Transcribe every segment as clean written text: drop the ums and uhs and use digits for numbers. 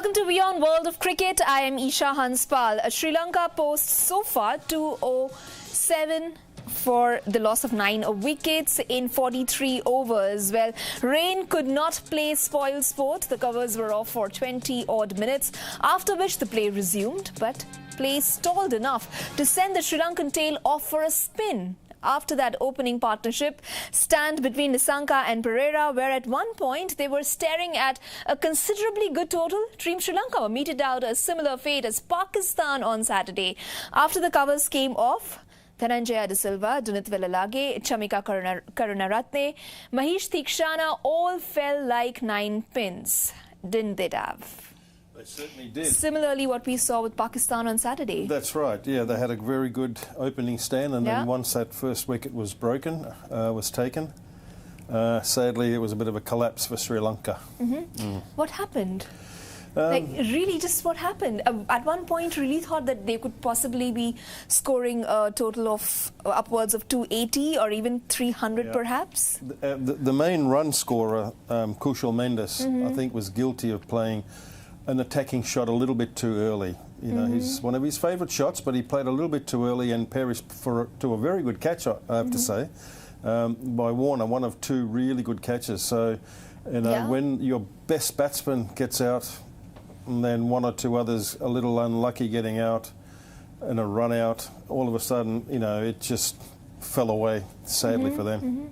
Welcome to WION World of Cricket. I am Esha Hanspal. Sri Lanka posts so far 207 for the loss of 9 wickets in 43 overs. Well, rain could not play spoil sport. The covers were off for 20 odd minutes, after which the play resumed, but play stalled enough to send the Sri Lankan tail off for a spin. After that opening partnership stand between Nissanka and Perera, where at one point they were staring at a considerably good total, Team Sri Lanka meted out a similar fate as Pakistan on Saturday. After the covers came off, Dhananjaya De Silva, Dunit Velalage, Chamika Karunaratne, Mahesh Theekshana all fell like 9 pins, didn't they, Dav? They certainly did. Similarly, what we saw with Pakistan on Saturday. That's right, yeah, they had a very good opening stand, and then once that first wicket was taken, sadly it was a bit of a collapse for Sri Lanka. What happened? Really, just what happened? At one point, really thought that they could possibly be scoring a total of upwards of 280 or even 300 perhaps? The main run scorer, Kusal Mendes, I think was guilty of playing an attacking shot a little bit too early. You know, he's one of his favourite shots, but he played a little bit too early and perished to a very good catch, I have to say, by Warner, one of 2 really good catches. So, you know, when your best batsman gets out and then 1 or 2 others a little unlucky getting out and a run out, all of a sudden, you know, it just fell away, sadly for them.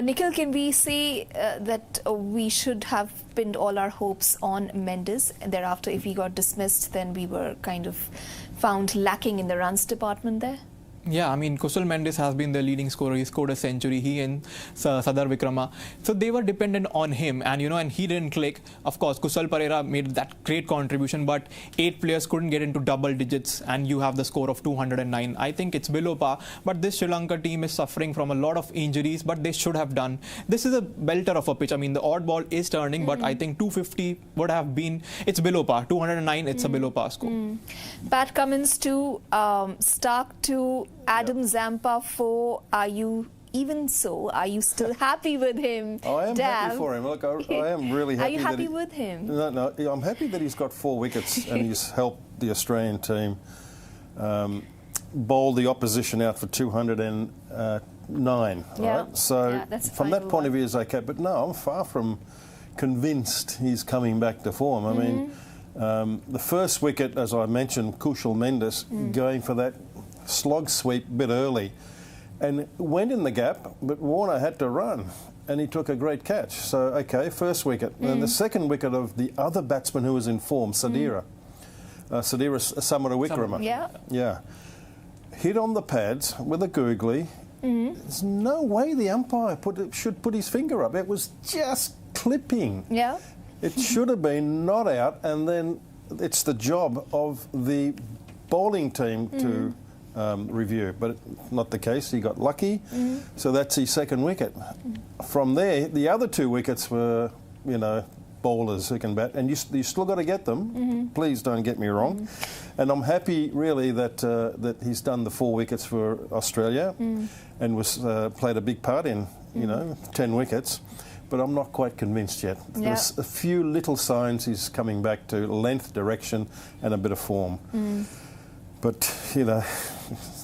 Nikhil, can we say that we should have pinned all our hopes on Mendes, and thereafter if he got dismissed, then we were kind of found lacking in the runs department there? Yeah, I mean, Kusal Mendes has been the leading scorer. He scored a century, he and Sadar Vikrama. So they were dependent on him, and you know, and he didn't click. Of course, Kusal Perera made that great contribution, but 8 players couldn't get into double digits, and you have the score of 209. I think it's below par, but this Sri Lanka team is suffering from a lot of injuries, but they should have done. This is a belter of a pitch. I mean, the odd ball is turning, but I think 250 would have been, it's below par. 209, it's a below par score. Pat Cummins 2, Stark 2, Adam Zampa 4. Are you Are you still happy with him? I am happy for him. Look, I am really happy. Are you happy with him? No, I'm happy that he's got 4 wickets and he's helped the Australian team bowl the opposition out for 209. Right? So from that point of view, it's okay. But no, I'm far from convinced he's coming back to form. I mean, the first wicket, as I mentioned, Kusal Mendes going for that slog sweep a bit early and went in the gap, but Warner had to run and he took a great catch. So, okay, first wicket. And the second wicket of the other batsman who was in form, Sadira Samarawikrama. Yeah. Hit on the pads with a googly. There's no way the umpire should put his finger up. It was just clipping. Yeah. It should have been not out, and then it's the job of the bowling team to review, but not the case. He got lucky, so that's his second wicket. From there, the other 2 wickets were, you know, bowlers who can bat, and you still got to get them. Please don't get me wrong. And I'm happy, really, that that he's done the 4 wickets for Australia and was played a big part in, you know, 10 wickets. But I'm not quite convinced yet. There's a few little signs he's coming back to length, direction, and a bit of form. But, you know,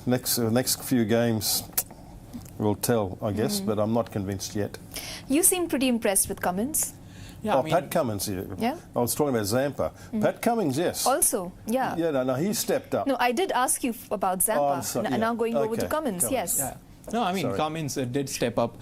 next few games will tell, I guess, but I'm not convinced yet. You seem pretty impressed with Cummins. Yeah, Pat Cummins. Yeah. I was talking about Zampa. Pat Cummins, yes. Also, yeah. Yeah, no, he stepped up. No, I did ask you about Zampa. Now going over to Cummins, yes. Yeah. No, I mean, Cummins did step up.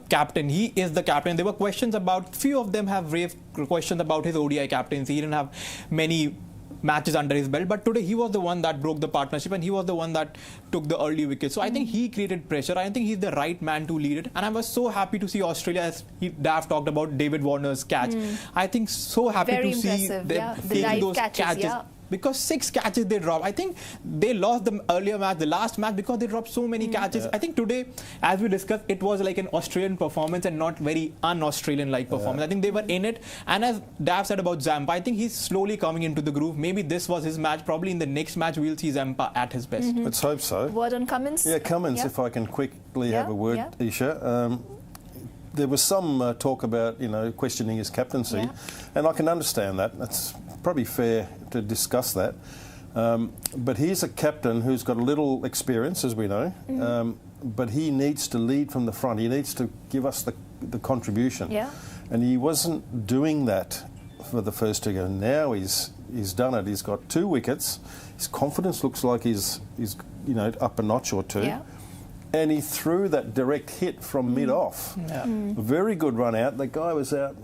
Captain, he is the captain. There were questions about, few of them have raised questions about his ODI captaincy. He didn't have many matches under his belt, but today he was the one that broke the partnership and he was the one that took the early wicket. So I think he created pressure. I think he's the right man to lead it, and I was so happy to see Australia, as Dav talked about David Warner's catch. I think so happy to see them taking those catches. Because 6 catches they dropped. I think they lost the earlier match, the last match, because they dropped so many catches. I think today, as we discussed, it was like an Australian performance and not very un-Australian-like performance. I think they were in it. And as Dav said about Zampa, I think he's slowly coming into the groove. Maybe this was his match. Probably in the next match, we'll see Zampa at his best. Let's hope so. Word on Cummins? Yeah, Cummins, if I can quickly have a word, Esha. There was some talk about, questioning his captaincy, and I can understand that. That's probably fair to discuss that. But he's a captain who's got a little experience, as we know, but he needs to lead from the front. He needs to give us the contribution. Yeah. And he wasn't doing that for the first 2 games. Now he's done it. He's got 2 wickets. His confidence looks like he's up a notch or 2. Yeah. And he threw that direct hit from mid-off. Yeah. A very good run out. The guy was out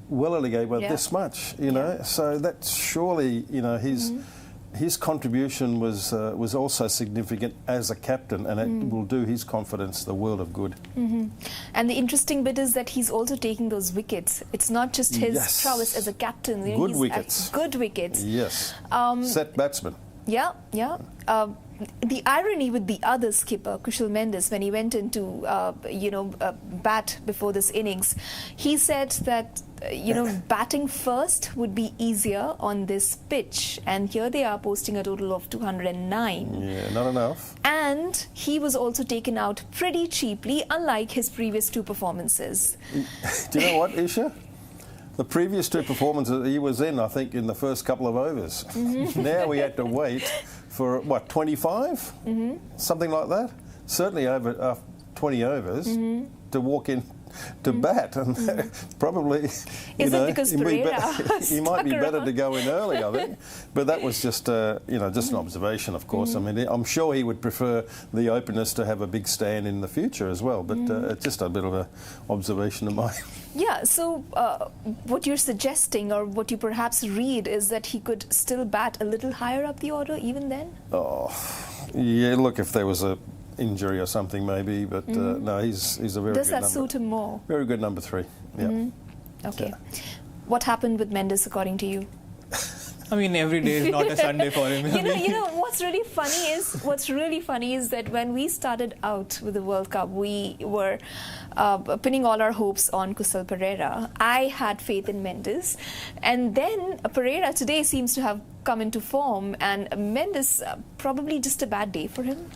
well early by this much, So that's surely, his contribution was also significant as a captain, and it will do his confidence the world of good. And the interesting bit is that he's also taking those wickets. It's not just his prowess as a captain. Good wickets. Good wickets. Yes. Set batsman. Yeah. The irony with the other skipper, Kusal Mendes, when he went into bat before this innings, he said that batting first would be easier on this pitch, and here they are posting a total of 209. Yeah, not enough. And he was also taken out pretty cheaply, unlike his previous 2 performances. Do you know what, Esha? The previous 2 performances he was in, I think, in the first couple of overs. Now we had to wait for, 25? Something like that? Certainly over 20 overs to walk in to bat, and probably is it because Perera he might be better to go in early, I think. But that was just just an observation, of course. I mean, I'm sure he would prefer the openers to have a big stand in the future as well. But it's just a bit of an observation of mine. Yeah. So what you're suggesting, or what you perhaps read, is that he could still bat a little higher up the order even then. Oh, yeah. Look, if there was a injury or something maybe, but no, he's a very Does good that number. Suit him more? Very good number 3. Yeah. Okay. Yeah. What happened with Mendes, according to you? I mean, every day is not a Sunday for him. You know what's really funny is that when we started out with the World Cup, we were pinning all our hopes on Kusal Perera. I had faith in Mendes, and then Perera today seems to have come into form, and Mendes probably just a bad day for him.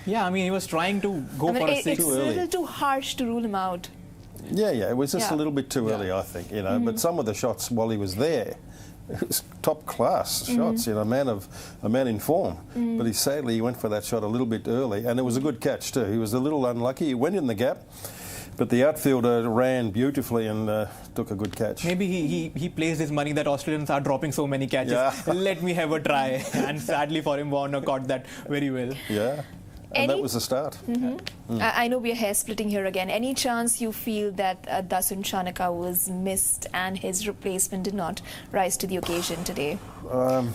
Yeah, I mean, he was trying to go for a 6 It's too a early. little too harsh to rule him out. Yeah, it was just a little bit too early, I think, But some of the shots while he was there, it was top class shots, a man in form. But sadly he went for that shot a little bit early, and it was a good catch too. He was a little unlucky. He went in the gap, but the outfielder ran beautifully and took a good catch. Maybe he placed his money that Australians are dropping so many catches. Yeah. Let me have a try. And sadly for him, Warner caught that very well. Yeah. And that was the start. I know we are hair splitting here again. Any chance you feel that Nissanka was missed and his replacement did not rise to the occasion today?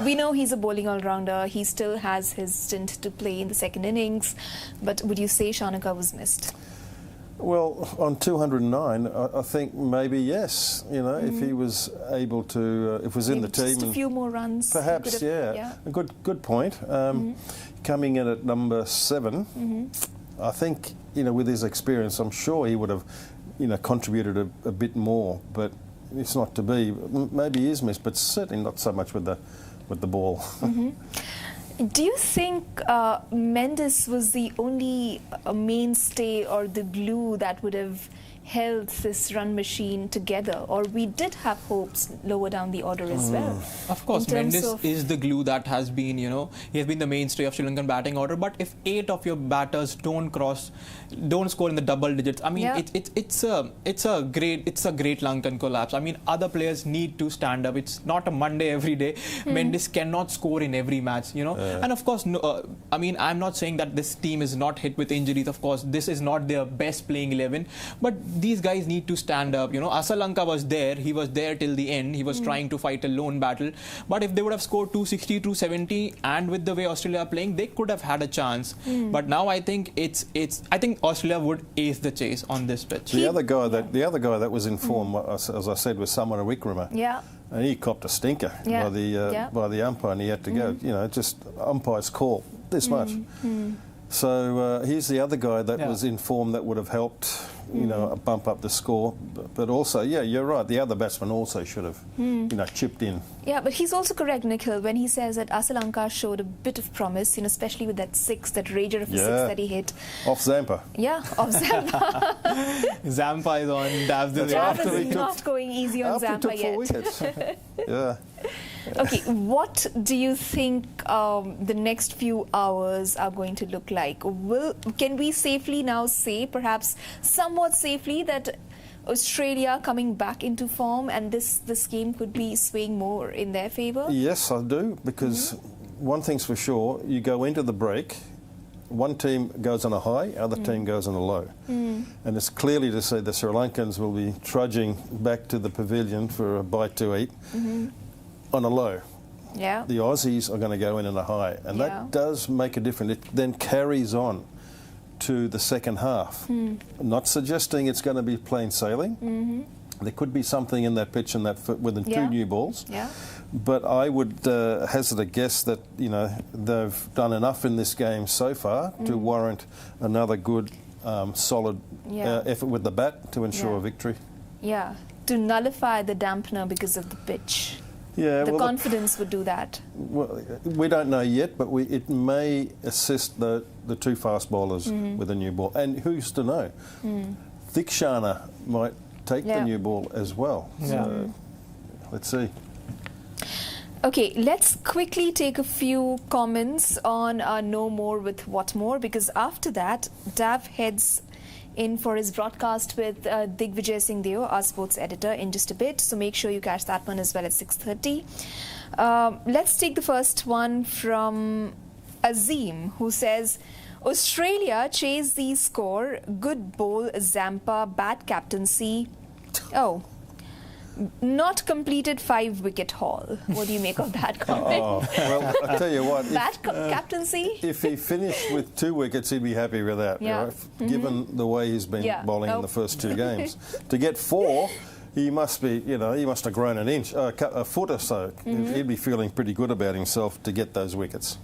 We know he's a bowling all-rounder. He still has his stint to play in the second innings. But would you say Nissanka was missed? Well, on 209, I think maybe yes. If he was able to, if was in the team, just a few more runs. Perhaps, yeah. A good point. Coming in at number 7, I think with his experience, I'm sure he would have contributed a bit more. But it's not to be. Maybe he is missed, but certainly not so much with the ball. Do you think Mendes was the only mainstay or the glue that would have held this run machine together, or we did have hopes lower down the order as well? Of course, Mendes is the glue that has been, he has been the mainstay of Sri Lankan batting order. But if 8 of your batters don't score in the double digits, I mean, it's a great Lankan collapse. I mean, other players need to stand up. It's not a Monday every day. Mendes cannot score in every match, And of course, I mean, I'm not saying that this team is not hit with injuries. Of course, this is not their best playing 11, but these guys need to stand up. Asalanka was there. He was there till the end. He was trying to fight a lone battle. But if they would have scored 260, 270, and with the way Australia are playing, they could have had a chance. But now I think I think Australia would ace the chase on this pitch. The other guy that was in form, as I said, was Samara Wickrama. Yeah. And he copped a stinker by the umpire, and he had to go. Just umpire's call this much. So he's the other guy that was in form that would have helped, bump up the score. But also, you're right. The other batsman also should have, chipped in. Yeah, but he's also correct, Nikhil, when he says that Asalanka showed a bit of promise, especially with that 6, that rager of a 6 that he hit. Off Zampa. Yeah, off Zampa. Zampa is on Dav. Dav is not going easy on Zampa yet. After he took 4 wickets. Yeah. Okay, what do you think the next few hours are going to look like? Can we safely now say, perhaps somewhat safely, that Australia coming back into form and this game could be swaying more in their favour? Yes, I do, because one thing's for sure, you go into the break, one team goes on a high, other team goes on a low. And it's clearly to see the Sri Lankans will be trudging back to the pavilion for a bite to eat on a low. Yeah. The Aussies are going to go in on a high, and that does make a difference. It then carries on to the second half. Not suggesting it's going to be plain sailing. There could be something in that pitch and that with the two new balls. Yeah. But I would hazard a guess that, you know, they've done enough in this game so far to warrant another good, solid effort with the bat to ensure a victory. Yeah, to nullify the dampener because of the pitch. Yeah, the confidence would do that. Well, we don't know yet, but it may assist the two fast bowlers with a new ball. And who's to know? Thikshana might take the new ball as well. So let's see. Okay, let's quickly take a few comments on No More with Whatmore, because after that, Dav heads in for his broadcast with Digvijay Singh Deo, our sports editor, in just a bit. So make sure you catch that one as well at 6:30. Let's take the first one from Azim, who says, Australia chased the score, good bowl Zampa, bad captaincy. Oh, not completed 5-wicket haul. What do you make of that comment? Well, I'll tell you what. Bad captaincy? If he finished with 2 wickets, he'd be happy with that, right? Given the way he's been bowling in the first 2 games. To get 4, he must be, you know, he must have grown an inch, a foot or so. He'd be feeling pretty good about himself to get those wickets.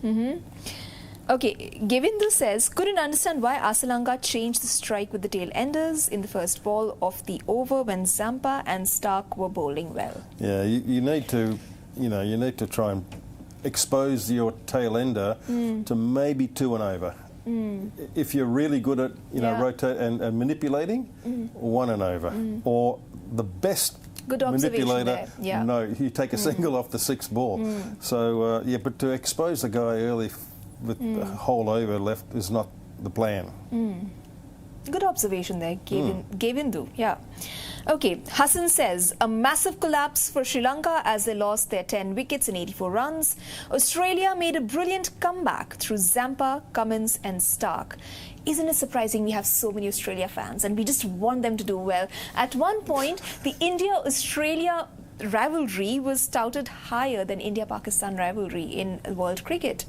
Okay, Govindu says, couldn't understand why Asalanka changed the strike with the tail enders in the first ball of the over when Zampa and Stark were bowling well. Yeah, you need to, you know, you need to try and expose your tail ender to maybe 2 and over. If you're really good at, you know, rotate and manipulating, 1 and over. Or the best manipulator, no, you take a single off the 6th ball. So, yeah, but to expose the guy early with the whole over left is not the plan. Good observation there, Govindu. Yeah. Okay, Hassan says, a massive collapse for Sri Lanka as they lost their 10 wickets in 84 runs. Australia made a brilliant comeback through Zampa, Cummins and Stark. Isn't it surprising we have so many Australia fans and we just want them to do well? At one point, the India-Australia rivalry was touted higher than India-Pakistan rivalry in world cricket.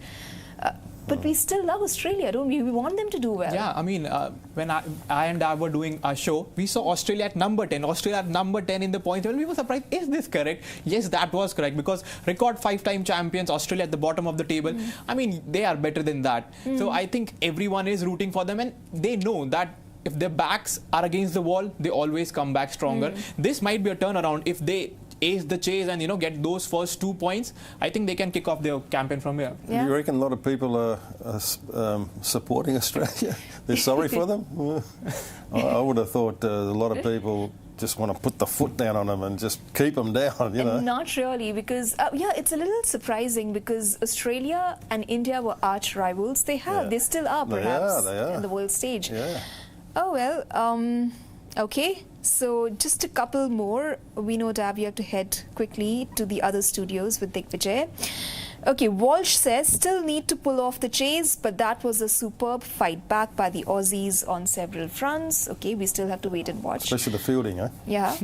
But we still love Australia, don't we? We want them to do well. Yeah, I mean, when I and Dav were doing our show, we saw Australia at number 10. Australia at number 10 in the points. Well, we were surprised. Is this correct? Yes, that was correct, because record 5-time champions, Australia at the bottom of the table. I mean, they are better than that. So I think everyone is rooting for them, and they know that if their backs are against the wall, they always come back stronger. This might be a turnaround if they ace the chase and, you know, get those first 2 points. I think they can kick off their campaign from here. You reckon a lot of people are supporting Australia? They're sorry for them? I would have thought a lot of people just want to put the foot down on them and just keep them down, you know. Not really, because, yeah, it's a little surprising because Australia and India were arch rivals. They still are, perhaps, in the world stage. Oh, well, okay. So just a couple more. We know, Dav, you have to head quickly to the other studios with Digvijay. Okay, Walsh says, still need to pull off the chase, but that was a superb fight back by the Aussies on several fronts. Okay, we still have to wait and watch. Especially the fielding, eh? Yeah.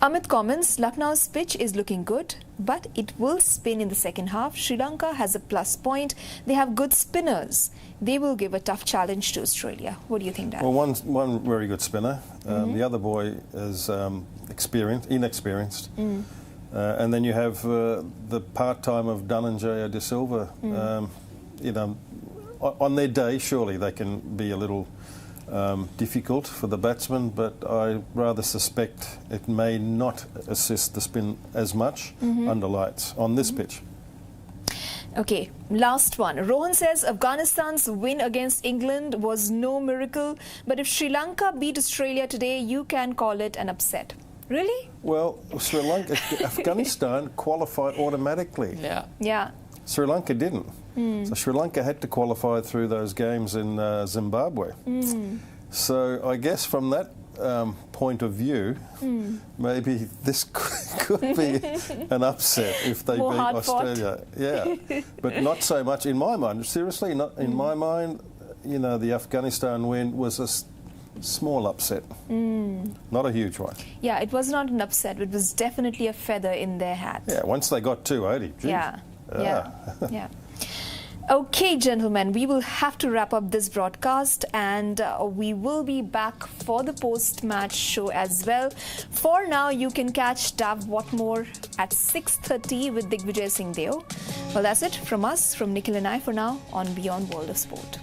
Amit comments, Lucknow's pitch is looking good, but it will spin in the second half. Sri Lanka has a plus point. They have good spinners. They will give a tough challenge to Australia. What do you think, Dad? Well, one very good spinner. The other boy is inexperienced. And then you have the part-time of Dhananjaya De Silva. You know, on their day, surely they can be a little difficult for the batsman, but I rather suspect it may not assist the spin as much under lights on this pitch. Okay, last one. Rohan says Afghanistan's win against England was no miracle, but if Sri Lanka beat Australia today, you can call it an upset. Really? Well, Sri Lanka, Afghanistan qualified automatically. Yeah. Yeah. Sri Lanka didn't. So Sri Lanka had to qualify through those games in Zimbabwe. So I guess from that point of view, maybe this could be an upset if they More beat hard fought. Australia. Yeah, but not so much in my mind. Seriously, not in my mind. You know, the Afghanistan win was a small upset, not a huge one. Yeah, it was not an upset. It was definitely a feather in their hat. Yeah, once they got 280. Geez. Yeah. Yeah. Okay, gentlemen, we will have to wrap up this broadcast, and we will be back for the post-match show as well. For now, you can catch Dav Whatmore at 6:30 with Digvijay Singh Deo. Well, that's it from us, from Nikhil and I for now on Beyond World of Sport.